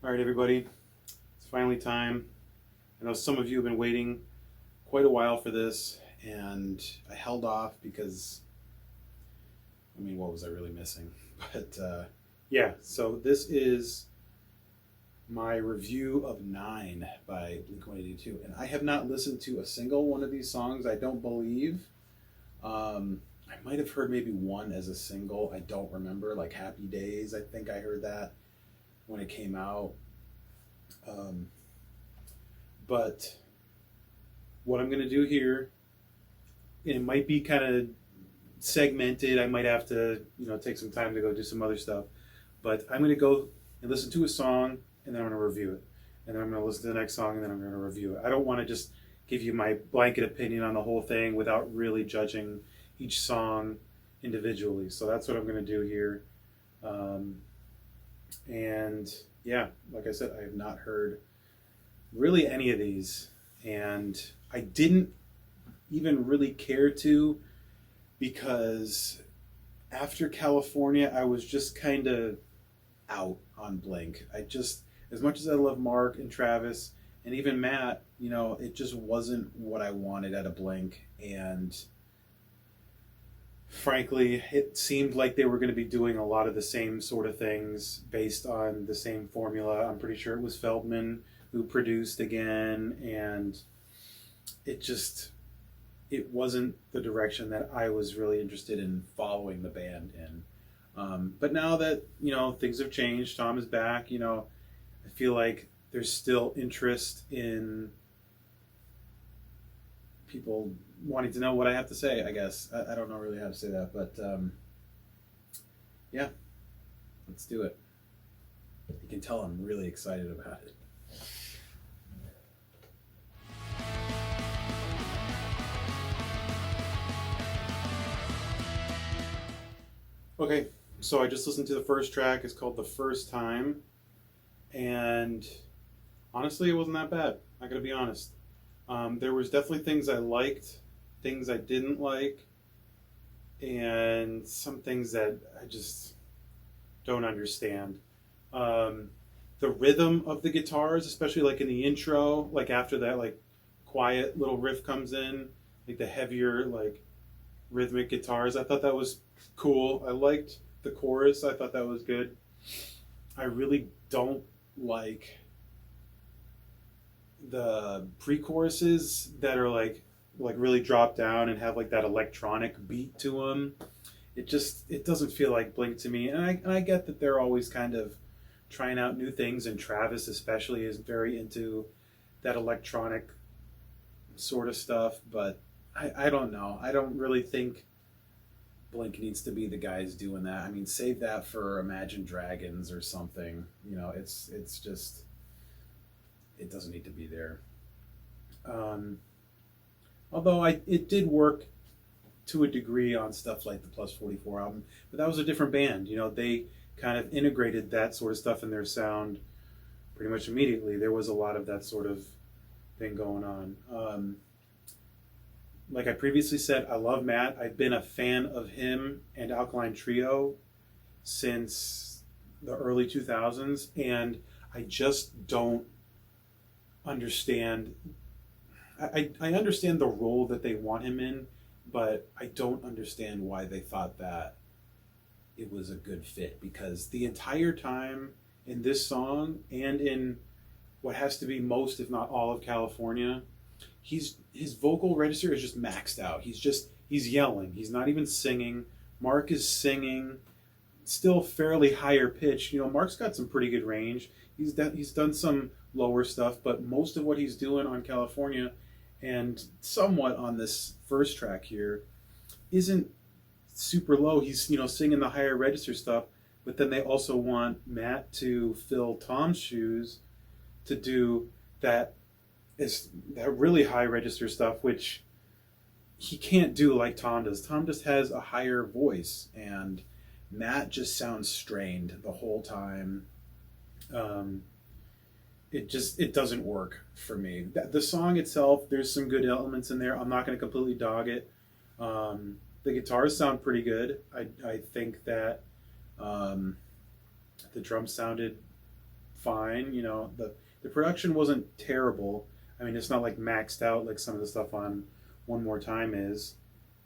All right, everybody, it's finally time. I know some of you have been waiting quite a while for this, and I held off because, what was I really missing? But yeah, so this is my review of Nine by Blink 182, and I have not listened to a single one of these songs, I don't believe. I might have heard maybe one as a single, I don't remember, like Happy Days, I think I heard that when it came out. Um, but what I'm going to do here, it might be kind of segmented. I might have to, take some time to go do some other stuff. But I'm going to go and listen to a song, and then I'm going to review it. And then I'm going to listen to the next song, and then I'm going to review it. I don't want to just give you my blanket opinion on the whole thing without really judging each song individually. So that's what I'm going to do here. And yeah, like I said, I have not heard really any of these, and I didn't even really care to, because after California I was just kind of out on Blink. As much as I love Mark and Travis and even Matt, it just wasn't what I wanted out of Blink. And frankly, it seemed like they were going to be doing a lot of the same sort of things based on the same formula. I'm pretty sure it was Feldman who produced again, and it wasn't the direction that I was really interested in following the band in. But now that things have changed, Tom is back. I feel like there's still interest in people wanting to know what I have to say. I guess I don't know really how to say that, but yeah, let's do it. You can tell I'm really excited about it. Okay, so I just listened to the first track. It's called The First Time. And honestly, it wasn't that bad. I gotta be honest. There was definitely things I liked, things I didn't like, and some things that I just don't understand. The rhythm of the guitars, especially like in the intro, like after that like quiet little riff comes in, like the heavier like rhythmic guitars, I thought that was cool. I liked the chorus. I thought that was good. I really don't like the pre-choruses that are like really drop down and have like that electronic beat to them. It doesn't feel like Blink to me. And I get that they're always kind of trying out new things, and Travis especially is very into that electronic sort of stuff, but I don't know. I don't really think Blink needs to be the guys doing that. Save that for Imagine Dragons or something. It's just, it doesn't need to be there. Although it did work to a degree on stuff like the Plus 44 album, but that was a different band. They kind of integrated that sort of stuff in their sound pretty much immediately. There was a lot of that sort of thing going on. Like I previously said, I love Matt. I've been a fan of him and Alkaline Trio since the early 2000s, and I just don't understand. I understand the role that they want him in, but I don't understand why they thought that it was a good fit, because the entire time in this song and in what has to be most, if not all, of California, his vocal register is just maxed out. He's yelling. He's not even singing. Mark is singing, still fairly higher pitch. Mark's got some pretty good range. He's done some lower stuff, but most of what he's doing on California and somewhat on this first track here isn't super low. He's singing the higher register stuff, but then they also want Matt to fill Tom's shoes to do that really high register stuff, which he can't do like Tom does. Tom just has a higher voice, and Matt just sounds strained the whole time. It doesn't work for me. The song itself, there's some good elements in there. I'm not going to completely dog it. The guitars sound pretty good. I think that the drums sounded fine. You know, the production wasn't terrible. I mean, it's not like maxed out like some of the stuff on One More Time is.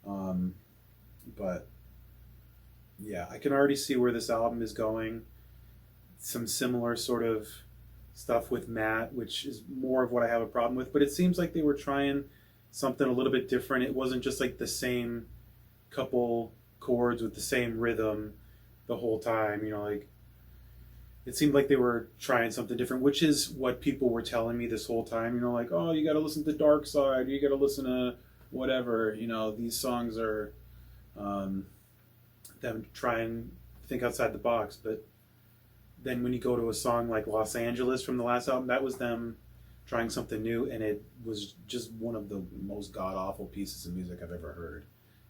Um, but yeah, I can already see where this album is going. Some similar sort of stuff with Matt, which is more of what I have a problem with. But it seems like they were trying something a little bit different. It wasn't just like the same couple chords with the same rhythm the whole time. You know, like it seemed like they were trying something different, which is what people were telling me this whole time. You know, like, oh, you got to listen to Dark Side, you got to listen to whatever. You know, these songs are them trying to think outside the box. But then when you go to a song like Los Angeles from the last album, that was them trying something new, and it was just one of the most god awful pieces of music I've ever heard.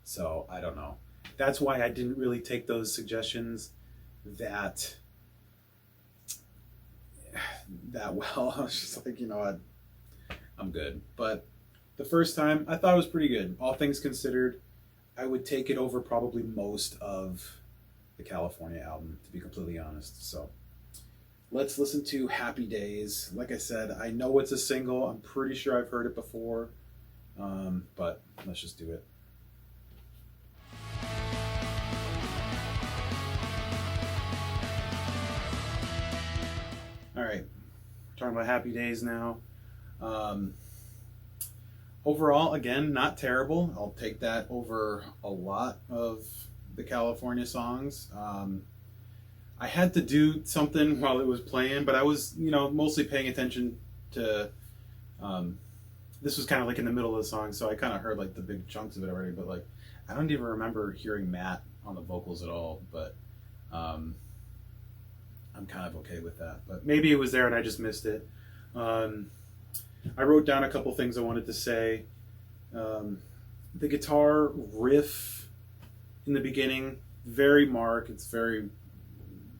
So I don't know. That's why I didn't really take those suggestions that well. I was just like, you know, I'm good. But the first time, I thought it was pretty good. All things considered, I would take it over probably most of the California album, to be completely honest. So let's listen to Happy Days. Like I said, I know it's a single. I'm pretty sure I've heard it before. But let's just do it. All right, talking about Happy Days now. Overall, again, not terrible. I'll take that over a lot of the California songs. I had to do something while it was playing, but I was, you know, mostly paying attention to. This was kind of like in the middle of the song, so I kind of heard like the big chunks of it already. But like, I don't even remember hearing Matt on the vocals at all. But I'm kind of okay with that. But maybe it was there and I just missed it. I wrote down a couple things I wanted to say. The guitar riff in the beginning, very Mark. It's very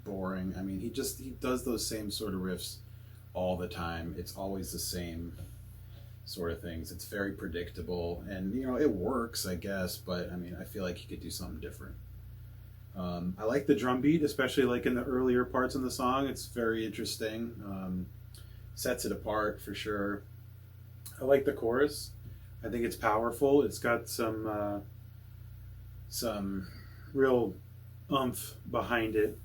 boring. I mean, he does those same sort of riffs all the time. It's always the same sort of things. It's very predictable, and you know, it works, I guess. But I mean, I feel like he could do something different. I like the drum beat, especially like in the earlier parts of the song. It's very interesting. Sets it apart for sure. I like the chorus. I think it's powerful. It's got some real oomph behind it.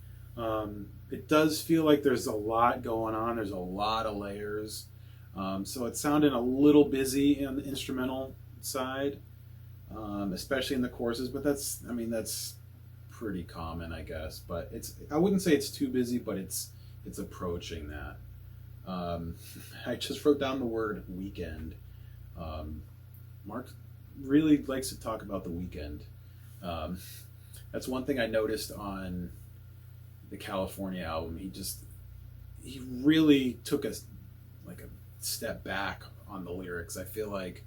It does feel like there's a lot going on. There's a lot of layers. So it sounded a little busy on the instrumental side, especially in the choruses. But that's pretty common, I guess. But I wouldn't say it's too busy, but it's approaching that. I just wrote down the word weekend. Mark really likes to talk about the weekend. That's one thing I noticed on the California album. He really took a step back on the lyrics. I feel like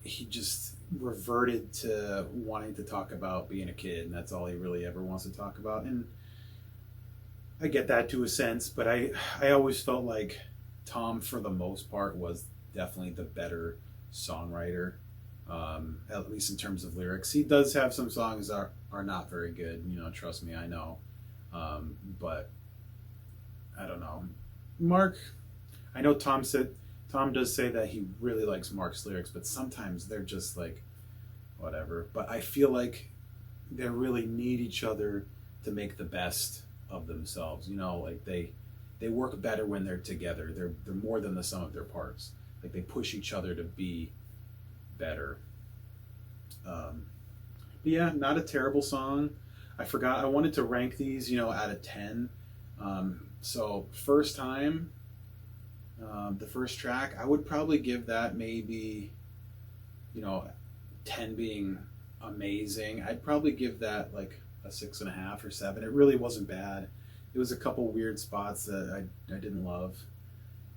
he just reverted to wanting to talk about being a kid, and that's all he really ever wants to talk about. And I get that to a sense, but I always felt like Tom, for the most part, was definitely the better songwriter, at least in terms of lyrics. He does have some songs that are not very good, you know, trust me, I know. But I don't know. Mark, I know Tom does say that he really likes Mark's lyrics, but sometimes they're just like, whatever. But I feel like they really need each other to make the best of themselves. You know, like they work better when they're together. They're more than the sum of their parts. Like they push each other to be better. But yeah, not a terrible song. I forgot, I wanted to rank these, you know, out of 10. So first time, the first track, I would probably give that maybe, you know, 10 being amazing. I'd probably give that like a 6.5 or 7. It really wasn't bad. It was a couple weird spots that I didn't love.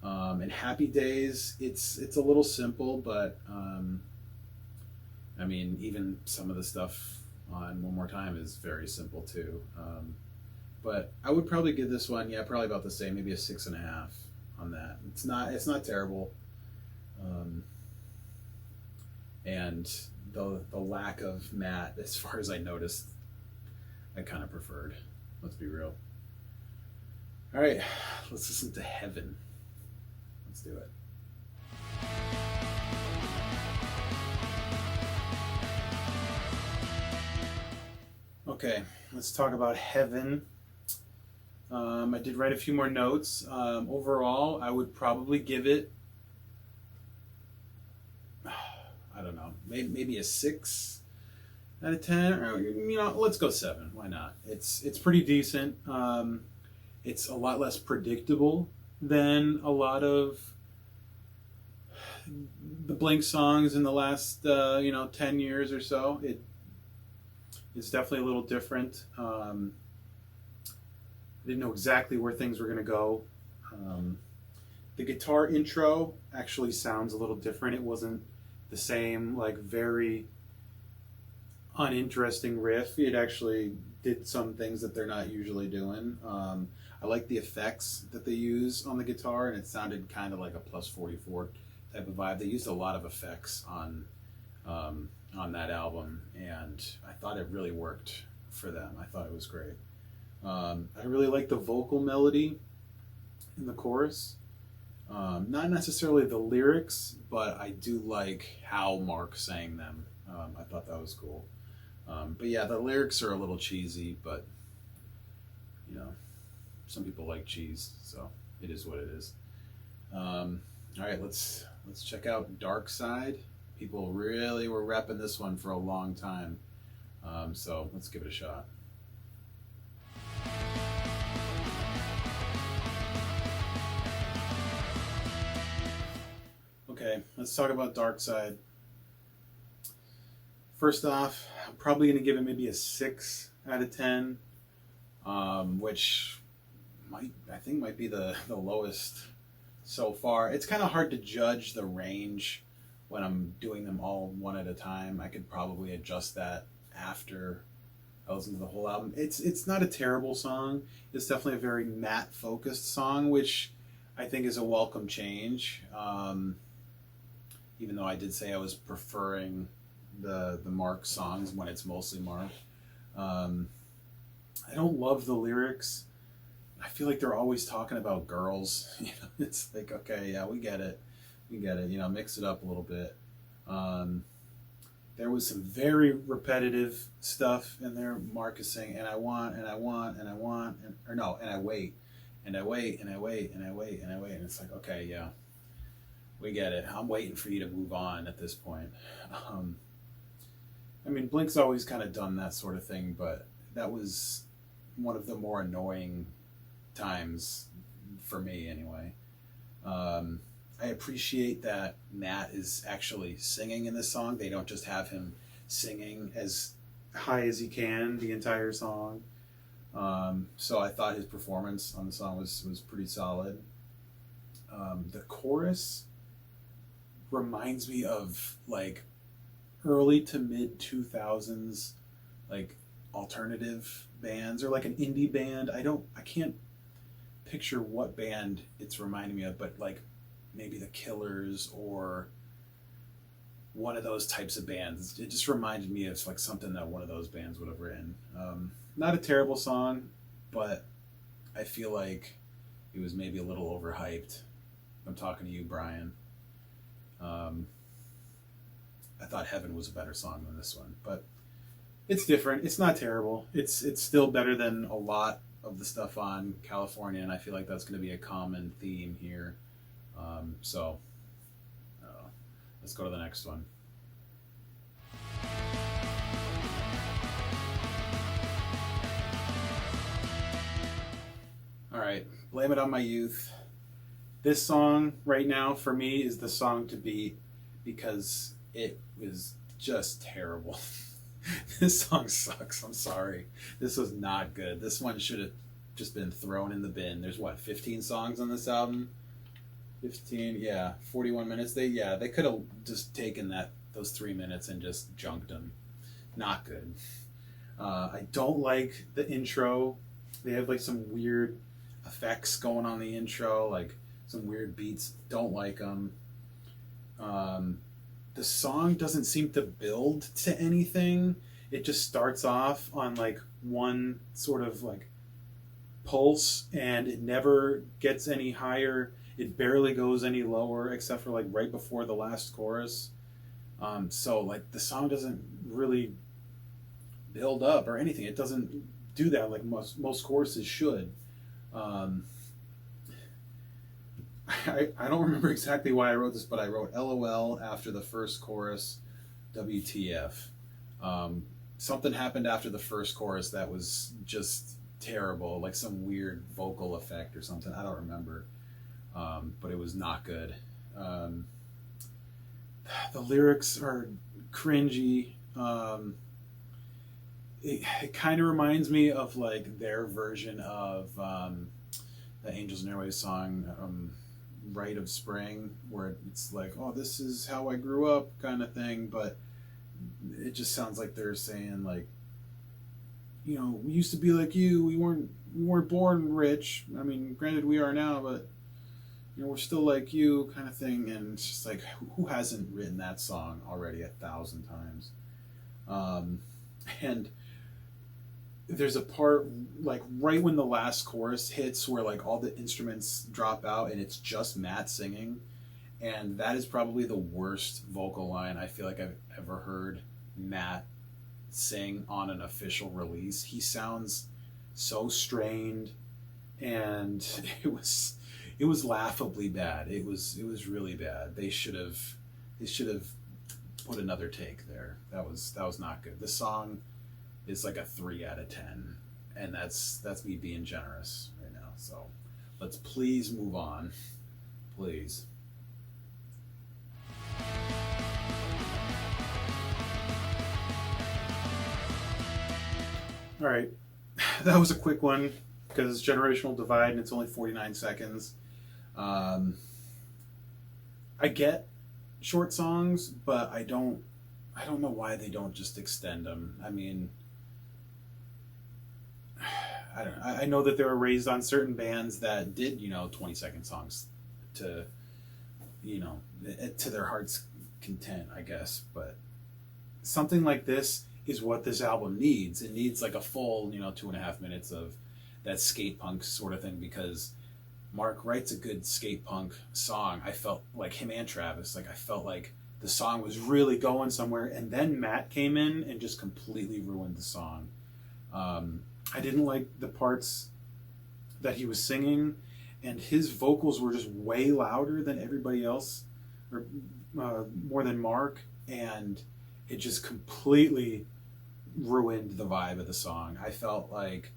And Happy Days, it's a little simple, but I mean, even some of the stuff on One More Time is very simple too. But I would probably give this one, yeah, probably about the same, maybe a 6.5 on that. It's not terrible. And the lack of Matt, as far as I noticed, I kind of preferred. Let's be real. All right, let's listen to Heaven. Let's do it. Okay, let's talk about Heaven. I did write a few more notes. Overall, I would probably give it, I don't know, maybe a 6 out of 10. Or, let's go 7. Why not? It's pretty decent. It's a lot less predictable than a lot of the Blink songs in the last 10 years or so. It's definitely a little different. I didn't know exactly where things were going to go. The guitar intro actually sounds a little different. It wasn't the same, like, very uninteresting riff. It actually did some things that they're not usually doing. I like the effects that they use on the guitar, and it sounded kind of like a plus 44 type of vibe. They used a lot of effects on that album, and I thought it really worked for them. I thought it was great. I really like the vocal melody in the chorus. Not necessarily the lyrics, but I do like how Mark sang them. I thought that was cool. But yeah, the lyrics are a little cheesy, but some people like cheese, so it is what it is. All right, let's check out Dark Side. People really were repping this one for a long time, so let's give it a shot. Okay, let's talk about Dark Side. First off, I'm probably going to give it maybe a 6 out of 10, which I think might be the lowest so far. It's kind of hard to judge the range when I'm doing them all one at a time. I could probably adjust that after I listen to the whole album. It's not a terrible song. It's definitely a very Matt focused song, which I think is a welcome change. Even though I did say I was preferring the Mark songs when it's mostly Mark. I don't love the lyrics. I feel like they're always talking about girls. It's like, okay, yeah, we get it. Mix it up a little bit. There was some very repetitive stuff in there. Mark is saying, and I want, and I want, and I want, and I wait, and I wait, and I wait, and I wait, and I wait. And it's like, okay, yeah, we get it. I'm waiting for you to move on at this point. Blink's always kind of done that sort of thing, but that was one of the more annoying times for me anyway. I appreciate that Matt is actually singing in this song. They don't just have him singing as high as he can the entire song. So I thought his performance on the song was pretty solid. The chorus reminds me of like early to mid 2000s like alternative bands or like an indie band. I can't picture what band it's reminding me of, but like maybe the Killers or one of those types of bands. It just reminded me of like something that one of those bands would have written. Not a terrible song, but I feel like it was maybe a little overhyped. I'm talking to you, Brian. I thought Heaven was a better song than this one, but it's different. It's not terrible. It's still better than a lot of the stuff on California, and I feel like that's going to be a common theme here. So let's go to the next one. All right, Blame It On My Youth. This song right now for me is the song to beat because it was just terrible. This song sucks. I'm sorry. This was not good. This one should have just been thrown in the bin. There's 15 songs on this album? 15, yeah, 41 minutes. They could have just taken those 3 minutes and just junked them. Not good. I don't like the intro. They have like some weird effects going on the intro, like some weird beats. Don't like them. The song doesn't seem to build to anything. It just starts off on like one sort of like pulse, and it never gets any higher. It barely goes any lower, except for like right before the last chorus. So like the song doesn't really build up or anything. It doesn't do that like most choruses should. Um, I don't remember exactly why I wrote this, but I wrote LOL after the first chorus, WTF. Something happened after the first chorus that was just terrible, like some weird vocal effect or something. I don't remember, but it was not good. Um, the lyrics are cringy. It kind of reminds me of like their version of the Angels and Airwaves song, Rite of Spring, where it's like, oh, this is how I grew up kind of thing, but it just sounds like they're saying like, we used to be like you. We weren't born rich. I mean, granted, we are now, but we're still like you, kind of thing. And it's just like, who hasn't written that song already 1,000 times? And there's a part like right when the last chorus hits where like all the instruments drop out and it's just Matt singing, and that is probably the worst vocal line I feel like I've ever heard Matt sing on an official release. He sounds so strained, and it was laughably bad. It was really bad. They should have put another take there. That was not good. The song is like a 3 out of 10, and that's me being generous right now. So let's please move on, please. All right, that was a quick one because it's generational divide and it's only 49 seconds. Um, I get short songs, but I don't know why they don't just extend them. I mean, I don't know. I know that they were raised on certain bands that did 20-second songs to to their heart's content, I guess. But something like this is what this album needs. It needs like a full 2.5 minutes of that skate punk sort of thing, because Mark writes a good skate punk song. I felt like him and Travis, like I felt like the song was really going somewhere, and then Matt came in and just completely ruined the song. I didn't like the parts that he was singing, and his vocals were just way louder than everybody else, or more than Mark, and it just completely ruined the vibe of the song. I felt like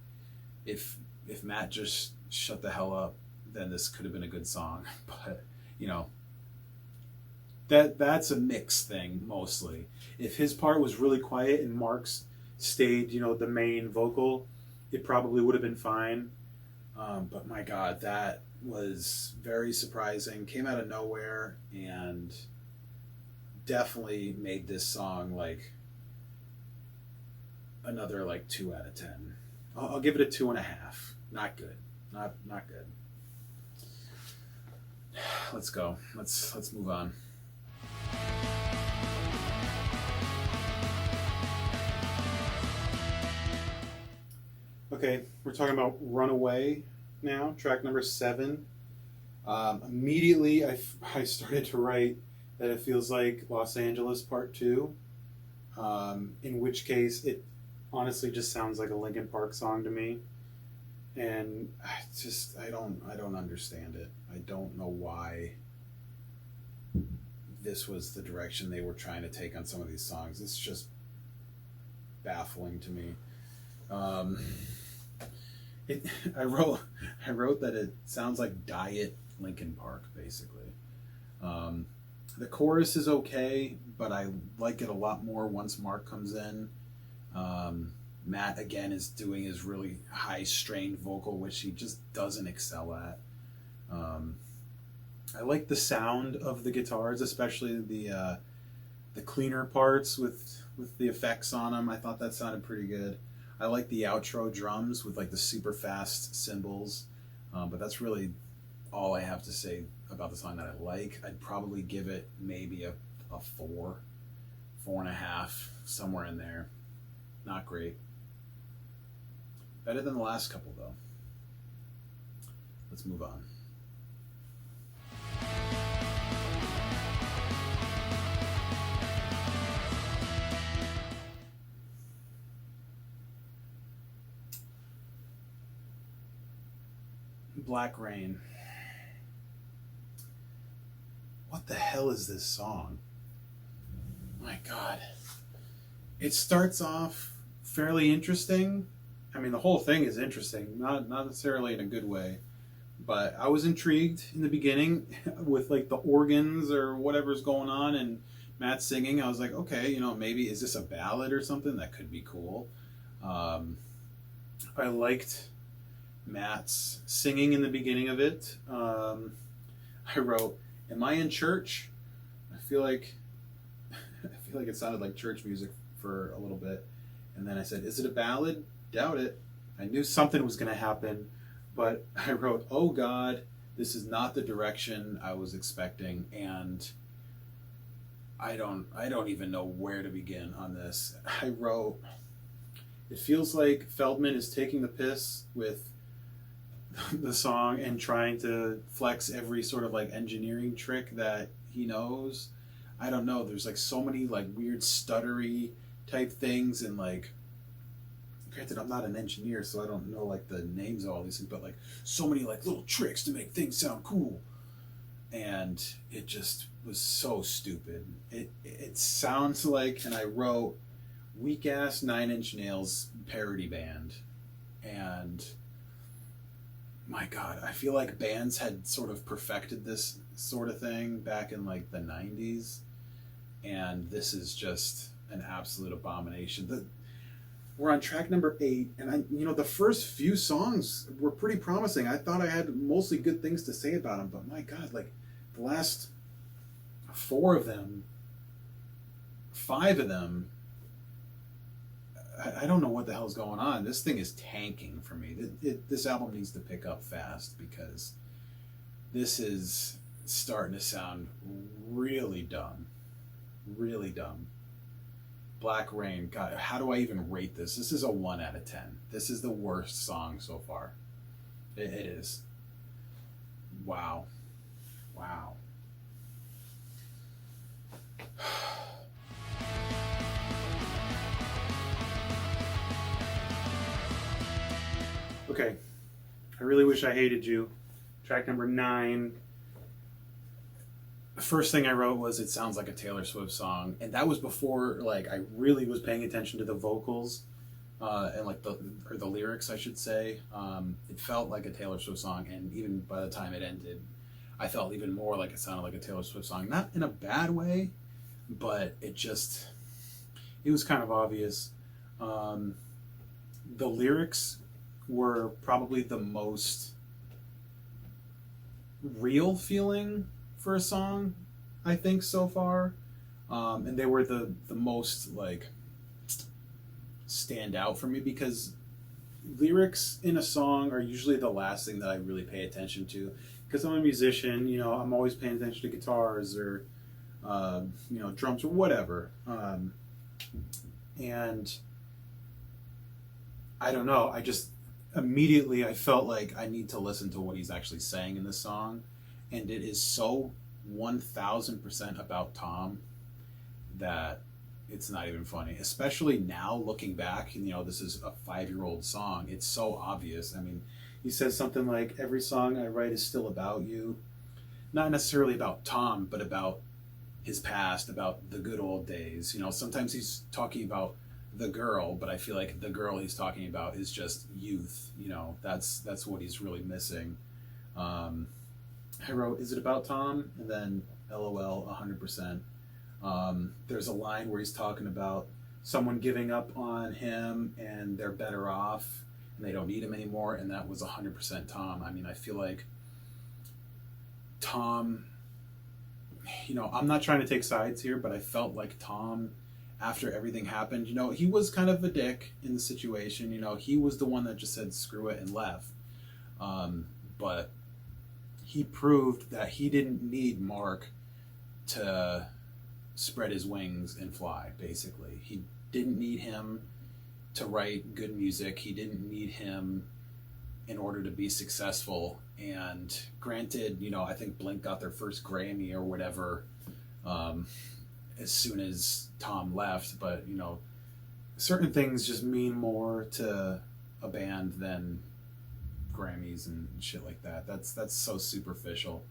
if Matt just shut the hell up, then this could have been a good song. But that's a mix thing mostly. If his part was really quiet and Mark's stayed, the main vocal, it probably would have been fine. But my God, that was very surprising. Came out of nowhere and definitely made this song like another like 2 out of 10. I'll give it a 2.5. Not good. Not good. Let's go. Let's move on. Okay, we're talking about Runaway now, track number 7. Immediately, I started to write that it feels like Los Angeles Part 2, in which case it honestly just sounds like a Linkin Park song to me. And I don't understand it. I don't know why this was the direction they were trying to take on some of these songs. It's just baffling to me. I wrote that it sounds like Diet Linkin Park, basically. The chorus is okay, but I like it a lot more once Mark comes in. Matt again is doing his really high strained vocal, which he just doesn't excel at. I like the sound of the guitars, especially the cleaner parts with the effects on them. I thought that sounded pretty good. I like the outro drums with like the super fast cymbals, but that's really all I have to say about the song that I like. I'd probably give it maybe a 4.5, somewhere in there. Not great. Better than the last couple though. let's move on. Black Rain. What the hell is this song? My God. It starts off fairly interesting. I mean, the whole thing is interesting, not necessarily in a good way, but I was intrigued in the beginning with like the organs or whatever's going on and Matt singing. I was like, okay, you know, maybe is this a ballad or something? That could be cool. I liked Matt's singing in the beginning of it. I wrote, "Am I in church?" I feel like it sounded like church music for a little bit, and then I said, "Is it a ballad?" Doubt it. I knew something was going to happen, but I wrote, "Oh God, this is not the direction I was expecting," and I don't even know where to begin on this. I wrote, it feels like Feldman is taking the piss with the song and trying to flex every sort of like engineering trick that he knows. I don't know. There's like so many like weird stuttery type things, and like, granted, I'm not an engineer, so I don't know like the names of all these things, but like so many like little tricks to make things sound cool. And it just was so stupid. It sounds like, and I wrote, weak ass Nine Inch Nails parody band. And my God, I feel like bands had sort of perfected this sort of thing back in like the 90s. And this is just an absolute abomination. We're on track number 8, and the first few songs were pretty promising. I thought I had mostly good things to say about them, but my God, like the last 5 of them, I don't know what the hell's going on. This thing is tanking for me. This album needs to pick up fast, because this is starting to sound really dumb. Really dumb. Black Rain. God, how do I even rate this? This is a 1 out of 10. This is the worst song so far. It is. Wow. Wow. Okay. I really wish I hated you. Track number 9. The first thing I wrote was, it sounds like a Taylor Swift song, and that was before like I really was paying attention to the vocals and like the lyrics, I should say. It felt like a Taylor Swift song, and even by the time it ended, I felt even more like it sounded like a Taylor Swift song. Not in a bad way, but it was kind of obvious. The lyrics were probably the most real feeling for a song, I think, so far. And they were the most like stand out for me, because lyrics in a song are usually the last thing that I really pay attention to, because I'm a musician. I'm always paying attention to guitars or drums or whatever. And I don't know, I just immediately I felt like I need to listen to what he's actually saying in this song, and it is so 1000% about Tom that it's not even funny. Especially now looking back, this is a 5-year-old song. It's so obvious. I mean, he says something like, "Every song I write is still about you." Not necessarily about Tom, but about his past, about the good old days. Sometimes he's talking about the girl, but I feel like the girl he's talking about is just youth. That's what he's really missing. I wrote, "Is it about Tom?" And then LOL 100%. There's a line where he's talking about someone giving up on him and they're better off and they don't need him anymore, and that was 100% Tom. I mean, I feel like Tom, I'm not trying to take sides here, but I felt like Tom, after everything happened, he was kind of a dick in the situation. He was the one that just said screw it and left. But he proved that he didn't need Mark to spread his wings and fly, basically. He didn't need him to write good music. He didn't need him in order to be successful. And granted, I think Blink got their first Grammy or whatever as soon as Tom left, but certain things just mean more to a band than Grammys and shit like that. That's so superficial.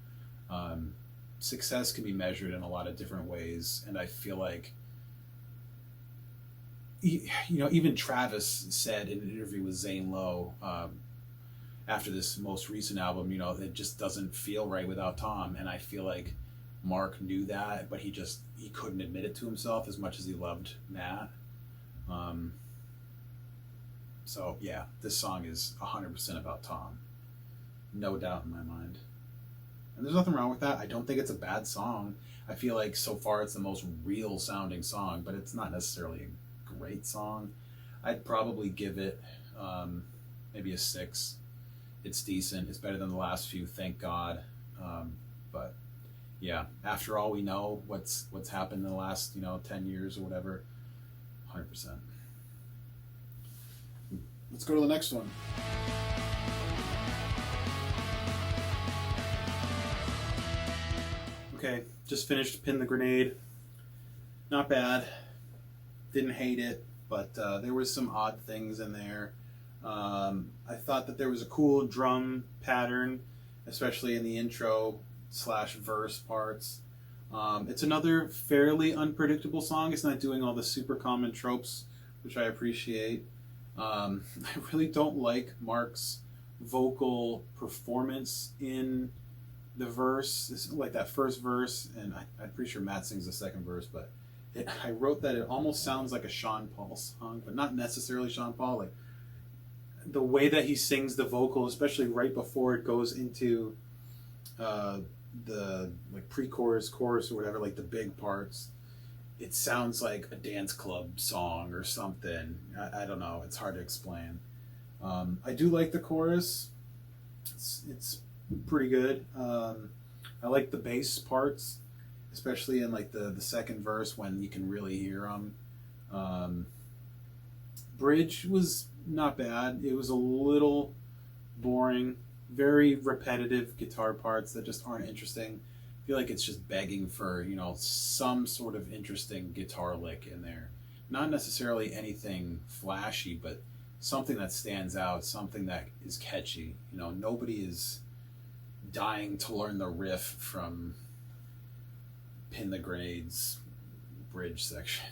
Success can be measured in a lot of different ways, and I feel like even Travis said in an interview with Zane Lowe after this most recent album, it just doesn't feel right without Tom, and I feel like Mark knew that, but he couldn't admit it to himself as much as he loved Matt. So yeah, this song is 100% about Tom, no doubt in my mind. And there's nothing wrong with that. I don't think it's a bad song. I feel like so far it's the most real sounding song, but it's not necessarily a great song. I'd probably give it maybe a 6. It's decent. It's better than the last few, thank God. But yeah, after all we know, what's happened in the last 10 years or whatever, 100%. Let's go to the next one. Okay, just finished Pin the Grenade. Not bad. Didn't hate it, but there was some odd things in there. I thought that there was a cool drum pattern, especially in the intro/verse parts. It's another fairly unpredictable song. It's not doing all the super common tropes, which I appreciate. I really don't like Mark's vocal performance in the verse. It's like that first verse, and I'm pretty sure Matt sings the second verse, but I wrote that it almost sounds like a Sean Paul song, but not necessarily Sean Paul. Like the way that he sings the vocal, especially right before it goes into the like pre-chorus, chorus, or whatever, like the big parts, it sounds like a dance club song or something. I don't know. It's hard to explain. I do like the chorus. It's pretty good. I like the bass parts, especially in like the second verse when you can really hear them. Bridge was not bad. It was a little boring, very repetitive guitar parts that just aren't interesting. I feel like it's just begging for, some sort of interesting guitar lick in there. Not necessarily anything flashy, but something that stands out, something that is catchy. Nobody is dying to learn the riff from Pin the Grenade's bridge section.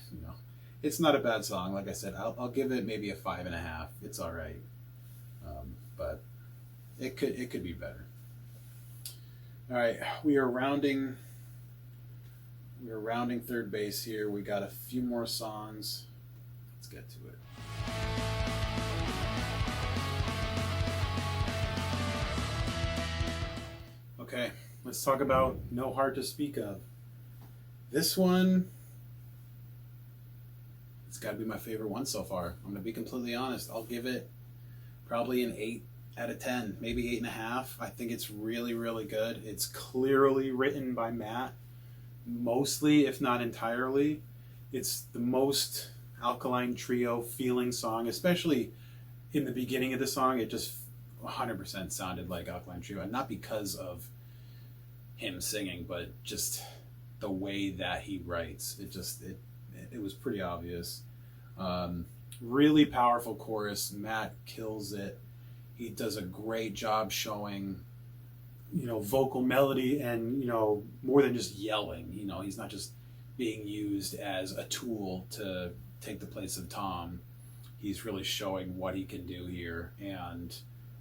It's not a bad song. Like I said, I'll give it maybe a 5.5. It's all right, but it could be better. All right, we are rounding third base here. We got a few more songs. Let's get to it. Okay, let's talk about No Heart to Speak Of. This one, it's got to be my favorite one so far. I'm going to be completely honest. I'll give it probably an 8 out of 10, maybe 8.5. I think it's really, really good. It's clearly written by Matt, mostly, if not entirely. It's the most Alkaline Trio feeling song, especially in the beginning of the song. It just 100% sounded like Alkaline Trio, and not because of him singing, but just the way that he writes. It was pretty obvious. Really powerful chorus. Matt kills it. He does a great job showing, vocal melody and, more than just yelling. He's not just being used as a tool to take the place of Tom. He's really showing what he can do here, and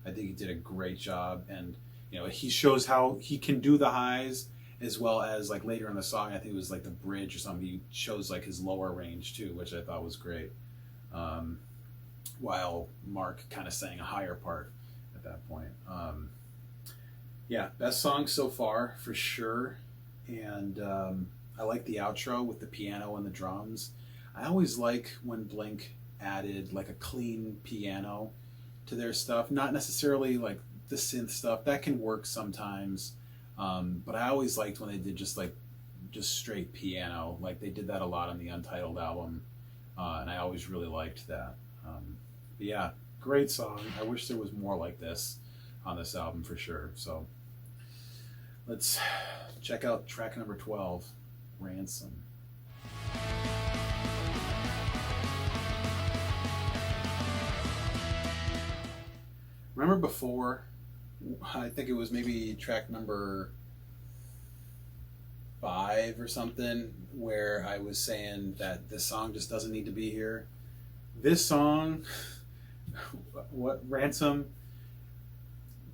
I think he did a great job. And he shows how he can do the highs, as well as like later in the song, I think it was like the bridge or something, he shows like his lower range too, which I thought was great. While Mark kind of sang a higher part at that point. Yeah, best song so far for sure. And I like the outro with the piano and the drums. I always like when Blink added like a clean piano to their stuff, not necessarily like the synth stuff that can work sometimes, but I always liked when they did just straight piano. Like they did that a lot on the Untitled album, and I always really liked that. But yeah, great song. I wish there was more like this on this album for sure. So let's check out track number 12, Ransom. Remember before, I think it was maybe track number 5 or something, where I was saying that this song just doesn't need to be here. This song, what Ransom,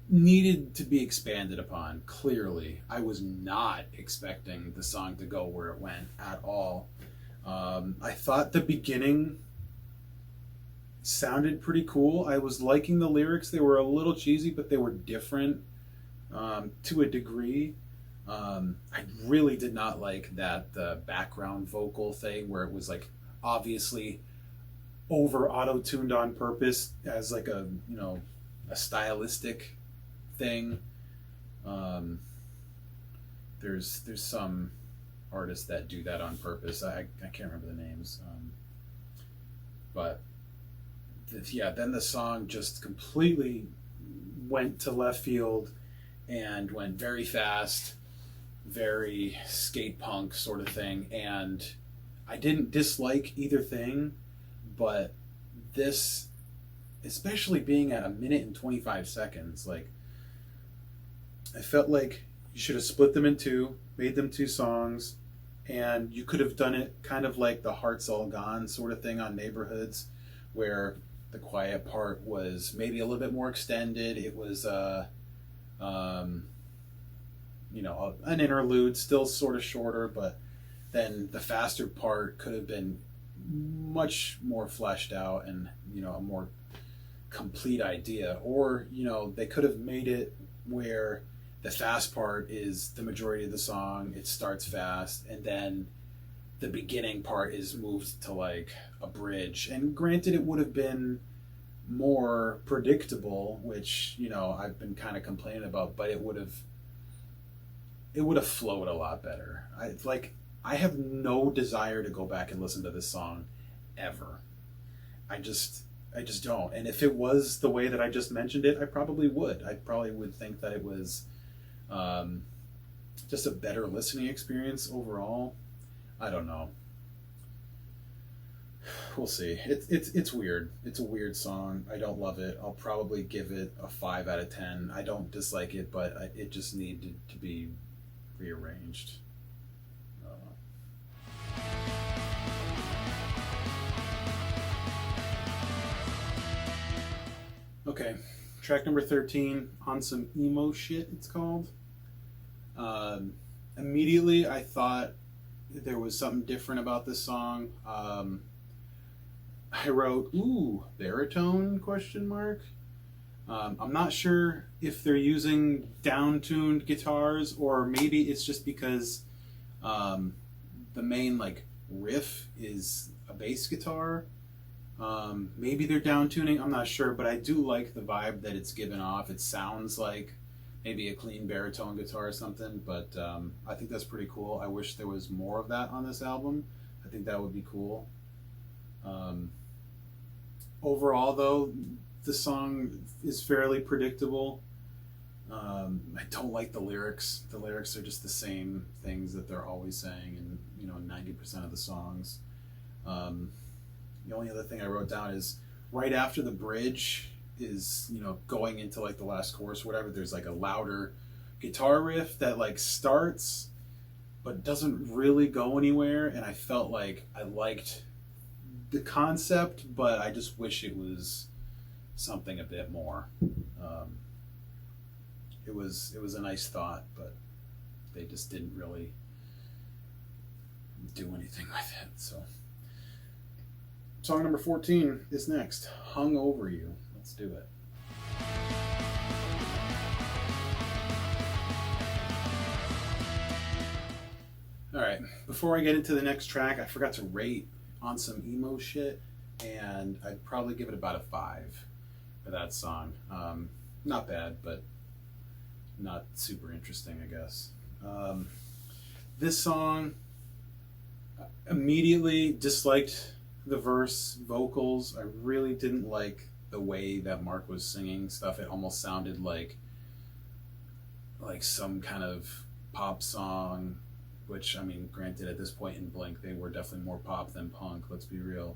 needed to be expanded upon. Clearly, I was not expecting the song to go where it went at all. I thought the beginning sounded pretty cool. I was liking the lyrics. They were a little cheesy, but they were different to a degree. I really did not like that the background vocal thing where it was like obviously over auto-tuned on purpose as like a, you know, a stylistic thing. There's some artists that do that on purpose. I can't remember the names, but yeah, then the song just completely went to left field and went very fast, very skate punk sort of thing. And I didn't dislike either thing, but this, especially being at 1:25, like, I felt like you should have split them in two, made them 2 songs, and you could have done it kind of like the Heart's All Gone sort of thing on Neighborhoods, where the quiet part was maybe a little bit more extended. It was you know, an interlude, still sort of shorter, but then the faster part could have been much more fleshed out and, you know, a more complete idea. Or, you know, they could have made it where the fast part is the majority of the song, it starts fast, and then the beginning part is moved to like a bridge. And granted, it would have been more predictable, which, you know, I've been kind of complaining about, but it would have flowed a lot better. I have no desire to go back and listen to this song ever. I just don't. And if it was the way that I just mentioned it, I probably would. I probably would think that it was just a better listening experience overall. I don't know. We'll see. It's weird. It's a weird song. I don't love it. I'll probably give it a 5 out of 10. I don't dislike it, but it just needed to be rearranged. Okay, track number 13, On Some Emo Shit, it's called. Immediately, I thought there was something different about this song. I wrote, ooh, baritone, question mark. I'm not sure if they're using down-tuned guitars, or maybe it's just because the main like riff is a bass guitar. Maybe they're down tuning, I'm not sure, but I do like the vibe that it's given off. It sounds like maybe a clean baritone guitar or something, but I think that's pretty cool. I wish there was more of that on this album. I think that would be cool. Overall, though, the song is fairly predictable. I don't like the lyrics. The lyrics are just the same things that they're always saying in, you know, 90% of the songs. The only other thing I wrote down is right after the bridge is, you know, going into like the last chorus or whatever, there's like a louder guitar riff that like starts but doesn't really go anywhere, and I felt like I liked the concept, but I just wish it was something a bit more. It was a nice thought, but they just didn't really do anything with it. So song number 14 is next, Hungover You. Let's do it. All right, before I get into the next track, I forgot to rate On Some Emo Shit, and I'd probably give it about a 5 for that song. Not bad, but not super interesting, I guess. This song, immediately disliked the verse vocals. I really didn't like the way that Mark was singing stuff, it almost sounded like some kind of pop song, which, I mean, granted, at this point in Blink, they were definitely more pop than punk, let's be real.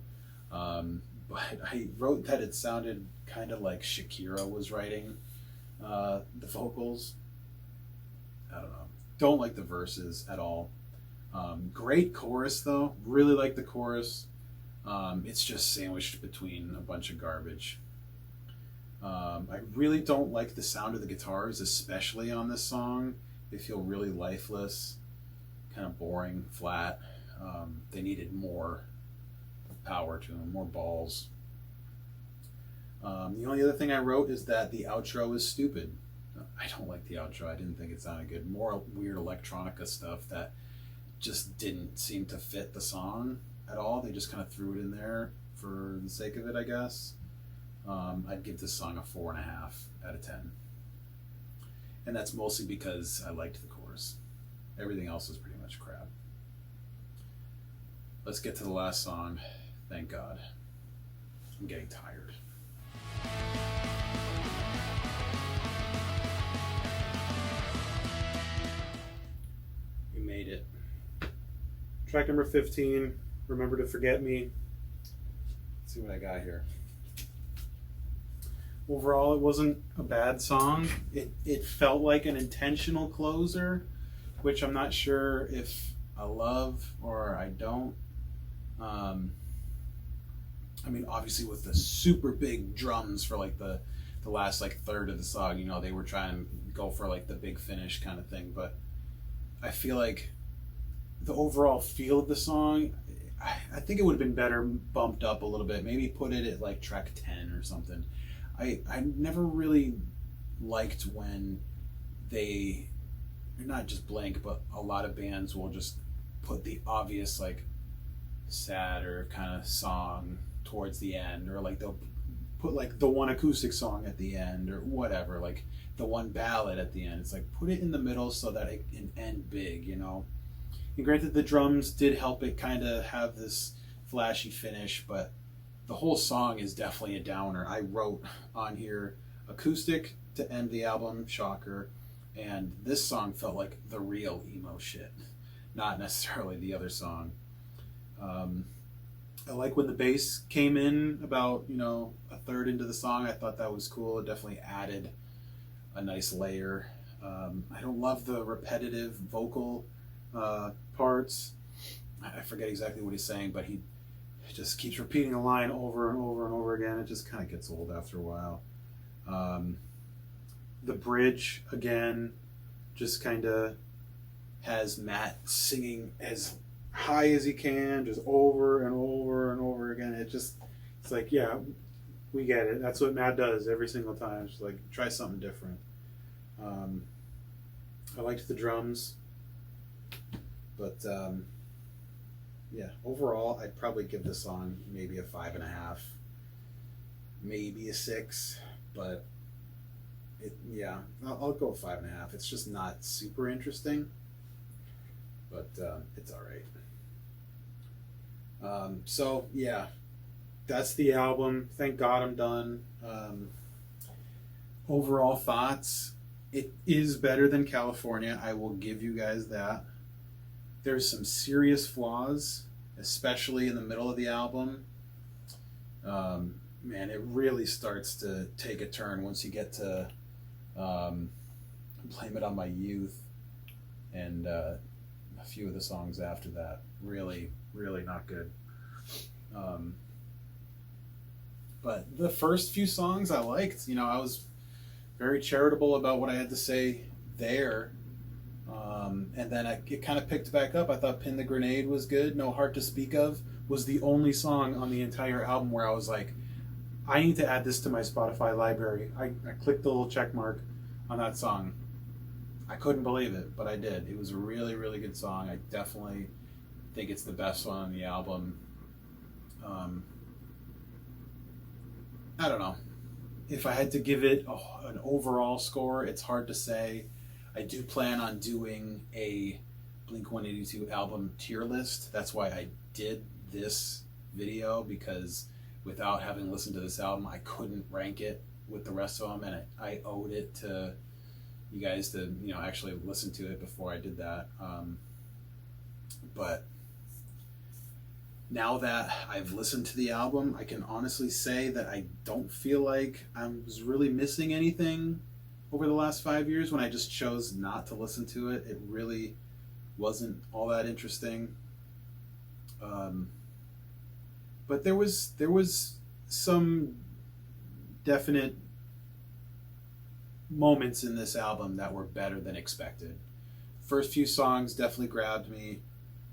But I wrote that it sounded kind of like Shakira was writing the vocals. I don't know. Don't like the verses at all. Great chorus, though. Really like the chorus. It's just sandwiched between a bunch of garbage. I really don't like the sound of the guitars, especially on this song. They feel really lifeless, kind of boring, flat. They needed more power to them, more balls. The only other thing I wrote is that the outro is stupid. I don't like the outro. I didn't think it sounded good. More weird electronica stuff that just didn't seem to fit the song at all. They just kind of threw it in there for the sake of it, I guess. I'd give this song a 4.5 out of 10. And that's mostly because I liked the chorus. Everything else is pretty much crap. Let's get to the last song. Thank God. I'm getting tired. We made it. Track number 15, Remember to Forget Me. Let's see what I got here. Overall, it wasn't a bad song. It felt like an intentional closer, which I'm not sure if I love or I don't. I mean, obviously with the super big drums for like the last like third of the song, you know, they were trying to go for like the big finish kind of thing. But I feel like the overall feel of the song, I think it would have been better bumped up a little bit. Maybe put it at like track 10 or something. I never really liked when they, not just Blink, but a lot of bands will just put the obvious like sadder kind of song towards the end, or like they'll put like the one acoustic song at the end or whatever, like the one ballad at the end. It's like put it in the middle so that it can end big, you know. And granted, the drums did help it kind of have this flashy finish, but the whole song is definitely a downer. I wrote on here acoustic to end the album, shocker, and this song felt like the real emo shit, not necessarily the other song. I like when the bass came in about, you know, a third into the song. I thought that was cool. It definitely added a nice layer. I don't love the repetitive vocal parts. I forget exactly what he's saying, but he just keeps repeating a line over and over and over again. It just kind of gets old after a while. The bridge, again, just kind of has Matt singing as high as he can, just over and over and over again. It's like, yeah, we get it. That's what Matt does every single time. It's like, try something different. I liked the drums, but yeah, overall, I'd probably give this song maybe a 5.5, maybe a 6, but yeah, I'll go with 5.5. It's just not super interesting, but it's all right. So yeah, that's the album. Thank God I'm done. Overall thoughts, it is better than California. I will give you guys that. There's some serious flaws, especially in the middle of the album. Man, it really starts to take a turn once you get to Blame It on My Youth and a few of the songs after that. Really, really not good. But the first few songs I liked. You know, I was very charitable about what I had to say there. And then it kind of picked back up. I thought Pin the Grenade was good. No Heart to Speak Of was the only song on the entire album where I was like, I need to add this to my Spotify library. I clicked the little check mark on that song. I couldn't believe it, but I did. It was a really, really good song. I definitely think it's the best one on the album. I don't know. If I had to give it an overall score, it's hard to say. I do plan on doing a Blink-182 album tier list. That's why I did this video, because without having listened to this album, I couldn't rank it with the rest of them, and I owed it to you guys to actually listen to it before I did that. But now that I've listened to the album, I can honestly say that I don't feel like I was really missing anything over the last 5 years. When I just chose not to listen to it, it really wasn't all that interesting. But there was some definite moments in this album that were better than expected. First few songs definitely grabbed me.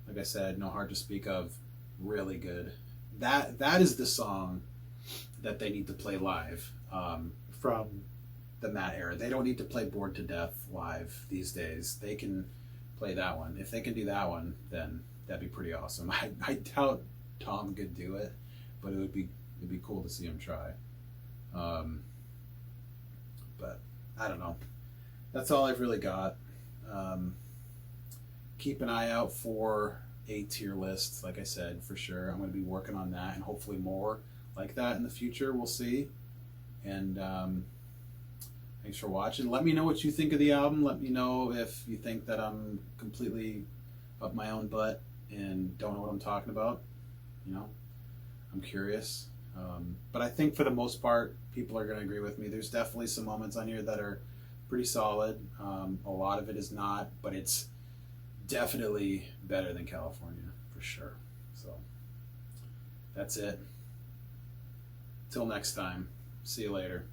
Like I said, No Heart to Speak Of, really good. That is the song that they need to play live from the Matt era. They don't need to play Bored to Death live these days. They can play that one. If they can do that one, then that'd be pretty awesome. I doubt Tom could do it, but it'd be cool to see him try. But I don't know. That's all I've really got. Keep an eye out for a tier list, like I said, for sure. I'm going to be working on that, and hopefully more like that in the future. We'll see. And thanks for watching. Let me know what you think of the album. Let me know if you think that I'm completely up my own butt and don't know what I'm talking about. I'm curious. But I think for the most part, people are going to agree with me. There's definitely some moments on here that are pretty solid. A lot of it is not, but it's definitely better than California, for sure. So that's it. Till next time. See you later.